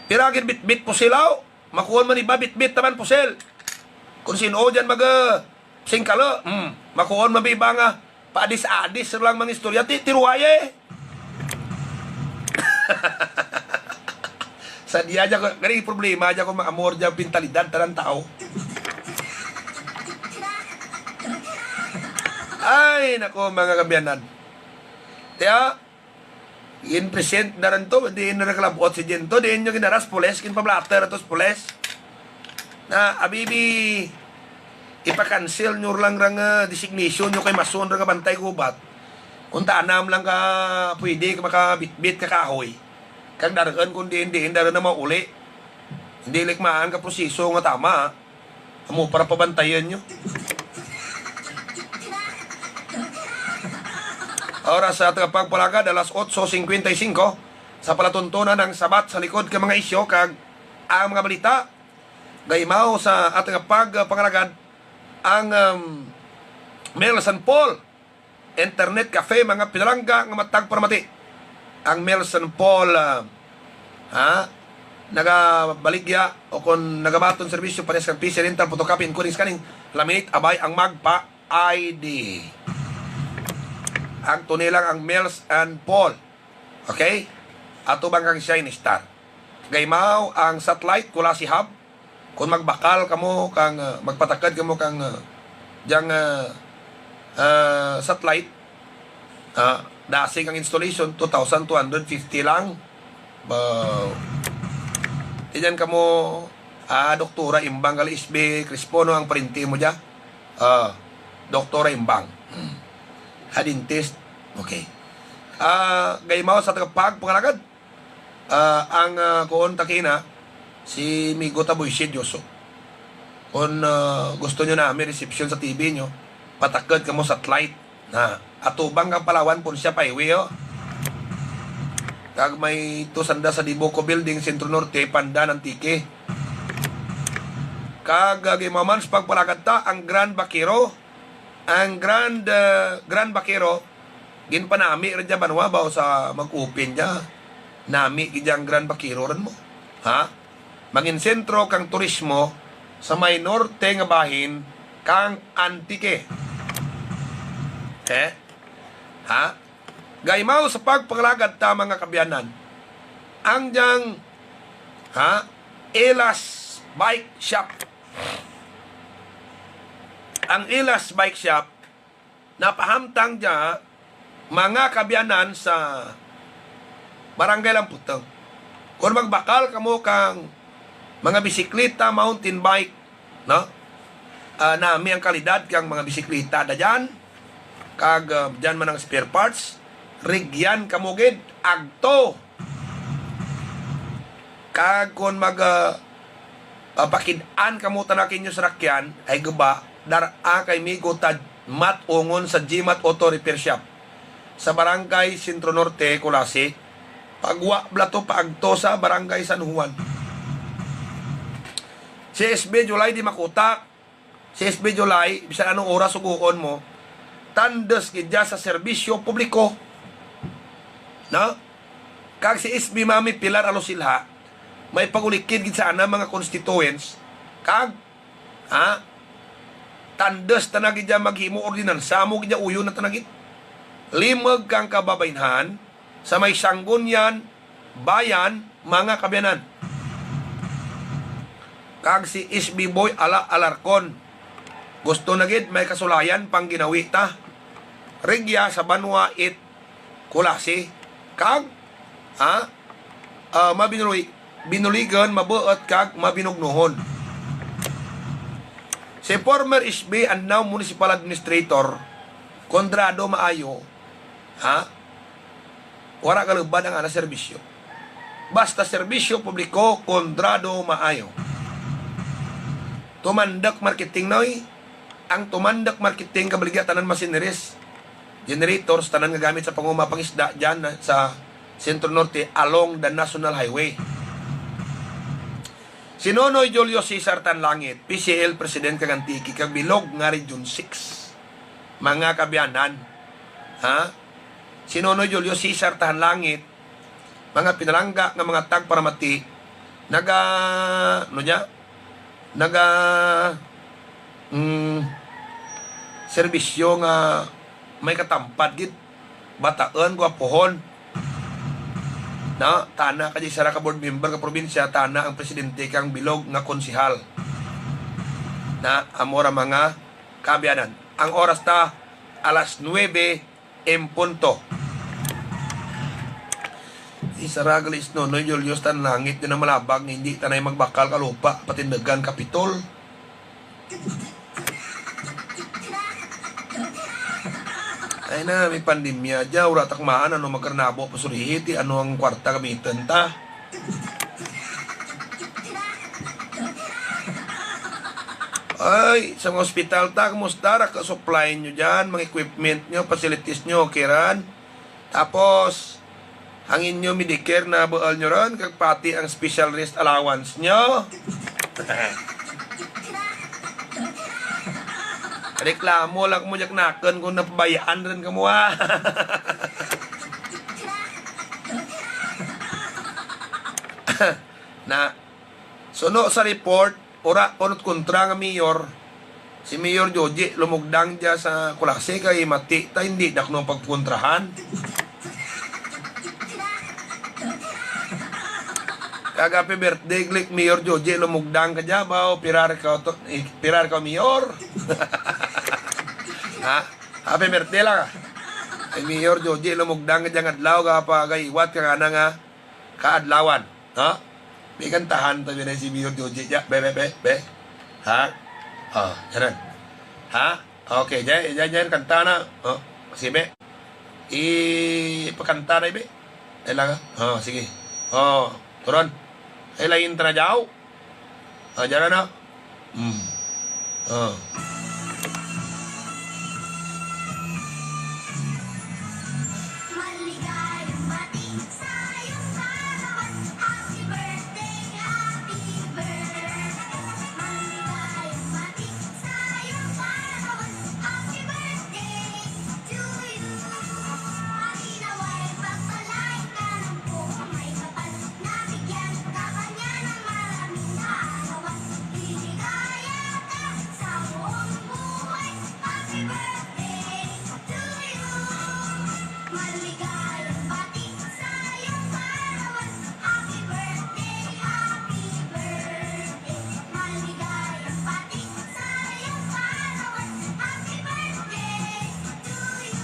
Piragin bit-bit po silaw. Makuha man iba bit-bit taman po sel. Kung sino dyan singkalo, makuha man iba nga paadis-adis lang mga istorya. Tiruwaye. Sa diya dyan, ganyan problema dyan kung maamor dyan pintalidad talang tao. Ay, nako mga kabyanan. Kaya, in-present na rin to, di na nakalabot si Jen to, di nyo ginaras pules, kinpablatter atos pules. Na, abibi, ipakancel nyo lang designation nyo kay Mason rang bantay gubat. Kung tanam lang ka, pwede ka makabitbit ka kahoy. Kag daraan kung hindi, daraan na mauli. Hindi likmaan ka proseso nga tama. Amo para pabantayan nyo. Oras sa pagpalagad, alas 8:55 sa palatuntunan ng sabat sa likod ka mga isyo kag ang mga balita. Gaymaw sa ating pagpangalagad ang Mel San Paul Internet Cafe mga pinalangga nga matag paramati. Ang Mel San Paul nagabaligya o kung nagabaton serbisyo pares kang PC rental, photocopy, encoding, scanning, laminate, abay ang magpa-ID. Ang tunilang ang Mills and Paul. Okay? Ato bang kang Shine Star. Gaymaw ang satellite kula si Hub. Kung magbakal kamo kang magpatakad kamo kang diyang satellite, dasig ang installation 2,250 lang. Tiyan kamo Doktora Imbang gali SB Crispono ang printi mo dya. Doktora Imbang. Dentist. Okay. Gaymaw sa tagapag pangalagad. Ang kuon takina si Migo Taboy Sidyoso. Kung gusto nyo na may reception sa TV nyo, patakad ka mo satellite na atubang kang Palawan po siya paiwi kag may tusanda sa Diboco Building, Sentro Norte, Pandan, Antique. Kag gimamans pagpalagad ta ang Grand Bakiro. Ang Grand Bakiro ginpanami rin dyan banwa ba sa mag-open dyan. Nami kijang Grand Bakiro rin mo. Ha? Mangin sentro kang turismo sa may norte nga bahin kang Antique. Ha? Gaymaw sa pagpangalagad ta mga kabyanan. Ang diyang Elas Bike Shop. Ang Elas Bike Shop napahamtang dya mga kabyanan sa Barangay Lamputang. Kung magbakal kamo kang mga bisikleta, mountain bike, no? Nami ang kalidad kang mga bisikleta da dyan. Kag dyan man ang spare parts. Rigyan kamugid, agto. Kag kung pakidaan kamo tanakin nyo sa rakyan, ay guba, dara kay migo tad matungon sa Gmat Auto Repair Shop. Sa Barangay Sentro Norte, Kulasi, pagwa blato paagto sa Barangay San Juan. Si SB July di makutak. Si SB July, bisan anong oras suguon mo, tandas gidya sa serbisyo publiko. No? Kag si SB Mami Pilar Alosilha, may pagulikid gid sa ana mga constituents, kag tandas tanag gidya maghimo ordinansa mo gidya uyo na tanagit. Limag kang kababaynhan sa may Sanggunian, Bayan, mga kabyanan. Kag si SB Boy Alarcon, gusto na gid may kasulayan pang ginawi ta. Rigya sa Banwa it Kulasi. Kag binuligan, mabuot kag mabinugnuhon. Si former SB and now Municipal Administrator Kondrado Maayo, wala kalubad ang ana serbisyo. Basta serbisyo publiko, Kondrado Maayo. Tumandak marketing noy. Ang tumandak marketing kabaligya tanan machineries, generators, tanan nga gamit sa pangumapangisda dyan sa Sentro Norte along the National Highway. Si Nonoy Julio Cesar Tanlangit, PCL President Kagantiki, kabilog nga Region 6. Mga kabyanan, si Nonoy Julio Cesar Tanlangit, mga pinalangga nga mga tagparamati, serbisyo nga may katampad gid bataan gwapohon na tana kadi sara ka board member ka probinsya, tana ang presidente kang bilog nga konsihal na amora mga kabyanan. Ang oras ta alas 9 en punto. Isaragalis no Julius Tanlangit na malabag na hindi tanay magbakal kalupa patindagan kapitol. Ay na, may pandemya dya, wala takmaan, ano magkarnabo, pasurihiti, ano ang kwarta gamitan ta. Ay, sa mga hospital ta, kumusta, raka-supply nyo dyan, mga equipment nyo, facilities nyo, kiran. Tapos, ang inyo Medicare na bual nyo ron, kag pati ang special rest allowance nyo. Reklamo lang mo jak naken kung napabayaan rin ka mo Na suno sa report, ora punot kontra nga mayor, si Mayor Joji lumugdang dia sa kulase kay mati ta hindi dakno pagkontrahan. Kagapi birthday klik Mayor Joji lumugdang ka dya ba pirar ka mayor. Ha? Happy birthday lang. Ay Mayor Joji lumugdang ka dyan adlaw ka pa gaiwat ka nga nga kaadlawan. Ha? May kantahan tabi na si Mayor Joji dya. Be. Ha? Oh, yan. Ha? Okay, dyan kanta na. Oh, sige. Ipakanta na ibe. Ay lang. Oh, sige. Oh, turon. Ay lain na jaw. Ah, dyan na. Oh. Maligayang bati sa iyong kaarawan. Happy birthday, happy birthday. Maligayang bati sa iyong kaarawan. Happy birthday to you. Maginaway pagpalain ka ng buong may kapal. Nabigyan ka kanya ng maraming kaarawan. Liligaya ka sa buong buhay. Happy birthday to you. Maligayang bati sa iyong kaarawan. Happy birthday, happy birthday. Maligayang bati sa iyong kaarawan. Happy birthday to you.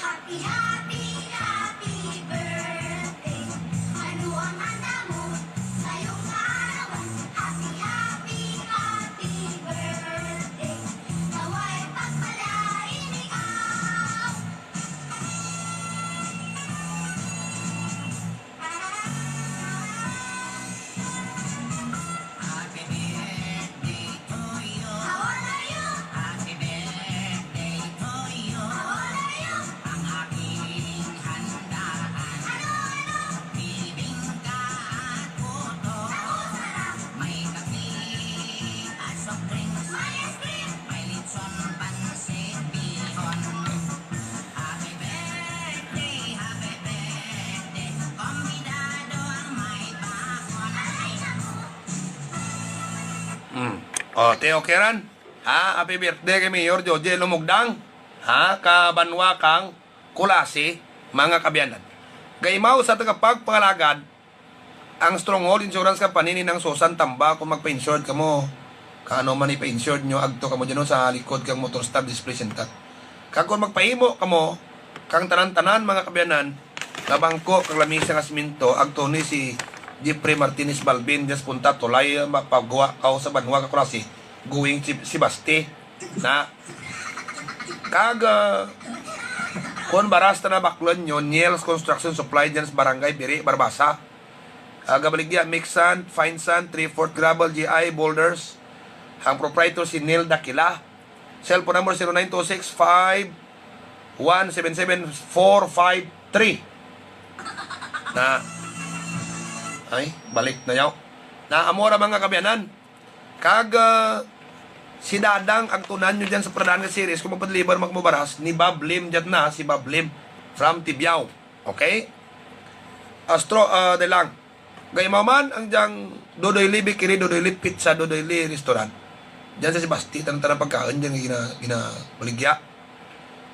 Happy, happy, happy birthday. Ano ang handa mo sa iyong kaarawan? Happy, happy, happy birthday. Nawa'y pagpalain ikaw. Happy birthday to you. How old are you? Happy birthday to you. How old are you? Ang aking handaan. Ano? Bibingka at puto. Sarap. May kape at soft drinks. May ice cream. May litson, pansit, bihon. Happy birthday, happy birthday. Kombinado ang may bakon. Ay, naku. O, te okay ran? Ha? Happy birthday kay Mayor Joji lumugdang. Ha? Kabanwa kang kulasi, mga kabyanan. Gaymaw sa tagapagpangalagad, ang Stronghold Insurance Company ni ng Susan Tamba kung magpa-insured ka mo. Kaano man ipa-insured nyo, agto ka mo dyan sa likod kang motor stop display center. Kag kung magpahimo ka mo, kang tanan-tanan mga kabyanan, kabangko kang lamisa nga siminto, agto ni si Jeffrey Martinez Balbin, just punta tulay mapagawa ka sa banwa ka kurasi, going si Basti, na kag kung barasta na baklon nyo, Niels Construction Supply dyan sa Barangay Biri, Barbasa, Gabaligya, Mix Sand, Fine Sand, 3/4 Gravel, GI, Boulders, ang proprietor si Neil Dakila, cellphone number 0926-5177453, na ay, balik na yaw. Na amora mga kabyanan. Kag si Dadang ang tunan nyo dyan sa Pradana series kung magpadeliver magmubaras ni Bob Lim dyan na, si Bob Lim from Tibiao. Okay? Astro, de lang. Gaymaw man ang dyan Dodoy Li Bikiri, Dodoy Li Pizza, Dodoy Li Restaurant. Dyan sa si Basti, tanang pagkain dyan gina-baligya.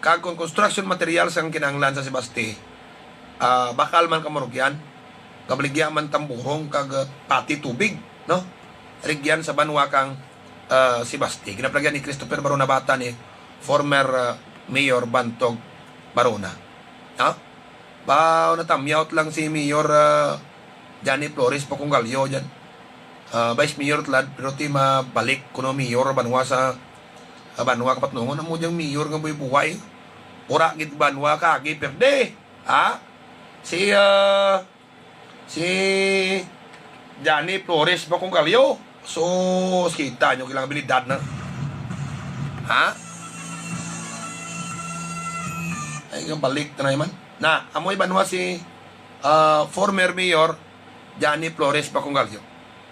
Kag kung construction materials ang kinanglan sa si Basti, bakal man kamurugyan, kabaligya man tamburong kag pati tubig, no? Rigyan sa banwa kang si Basti. Ginaplagyan ni Christopher Barona Bata ni former Mayor Bantog Barona. No? Bao natamyaut lang si Mayor Johnny Flores pa kung galyo dyan. Vice Mayor tlad, pero ti mabalik kuno Mayor banwa sa banwa kapatnungon na mo diyang Mayor nga buhay. Ura git banwa ka, perde. Ha? Si Johnny Flores pa kung galyo. So, kita nyo kailangan abilidad na. Ha? Ay, balik na naman. Na, amoy banwa si former Mayor Johnny Flores Pacungalyo.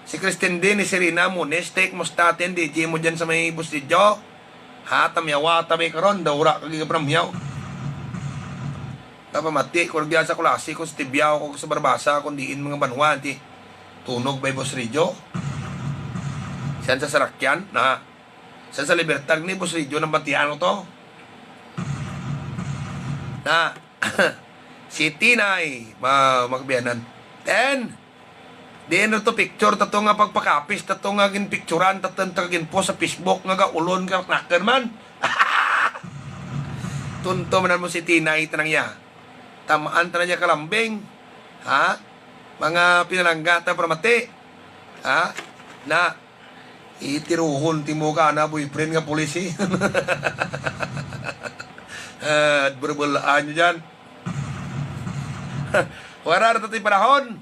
Si Christine din, ni Serena Munes, take mo statin, DJ mo dyan sa may Bustilyo. Ha, tamyawa, tamay karon, daura, kagigabramyaw. Tapamati, kung nagyan sa klase, kung stibyaw, kung sa barbasa, kung diin mga banwa, ti tunog by Boss Ridjo. Siyan sa Sarakyan, na siyan sa Libertad ni Boss Ridjo, ng Batiano to. Na, si Tinay, magbiyanan. Then, di na to picture, tato nga pagpakapis, tato nga ginpicturan, tato nga ginpo sa Facebook, nga ulon ka, knacker man. Tunto manan mo si Tinay, tanang ya. Tamaan tanang niya kalambing. Ha? Mga pinalangga, pramati. Ha? Na, itiruhon, timo ka na, boyfriend nga polisi. At berbelaan nyo dyan. Wala na tayo panahon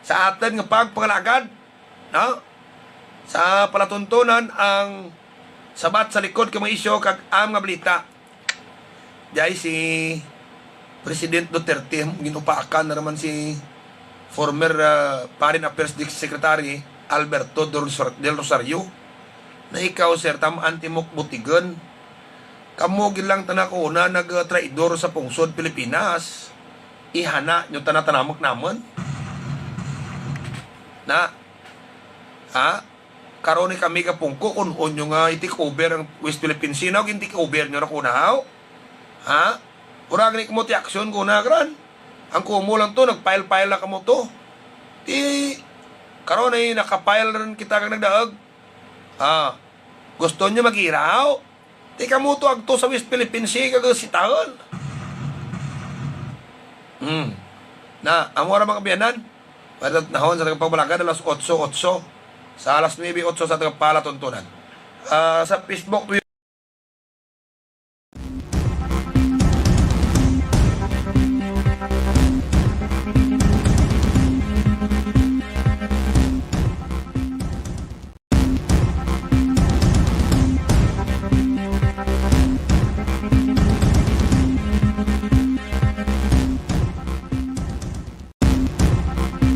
sa atin nga pagpangalagad, no? Sa palatuntunan ang sabat sa likod ka mga isyo kag am nga balita. Diyay si President Duterte, ginupakan na naman si former Foreign Affairs Secretary Alberto del Rosario na ikaw, sir, tamaan timok butigan. Kamu gilang tanak una nag-traidor sa pungsod Pilipinas. Ihana nyo tanatanamak naman. Na, ha? Karon ni kami kapungko kung nyo nga itik over ang West Philippine Sea. Naw, gintik over nyo na kunahaw. Ha? Urag ni kamo ti aksyon kuna kran. Ang kumo lang to, nagpile-pile na kamo to. Ti, karon ay nakapile rin kita kang nagdaag. Ha? Gusto nyo mag-iraw? Ti kamo to agto sa West Philippine Sea kagasitahan. Na, amora mga kabiyanan. Pada nahon sa tagapagbalagad alas 8:08 sa alas 9:08 sa tagapalatuntunan. Sa Facebook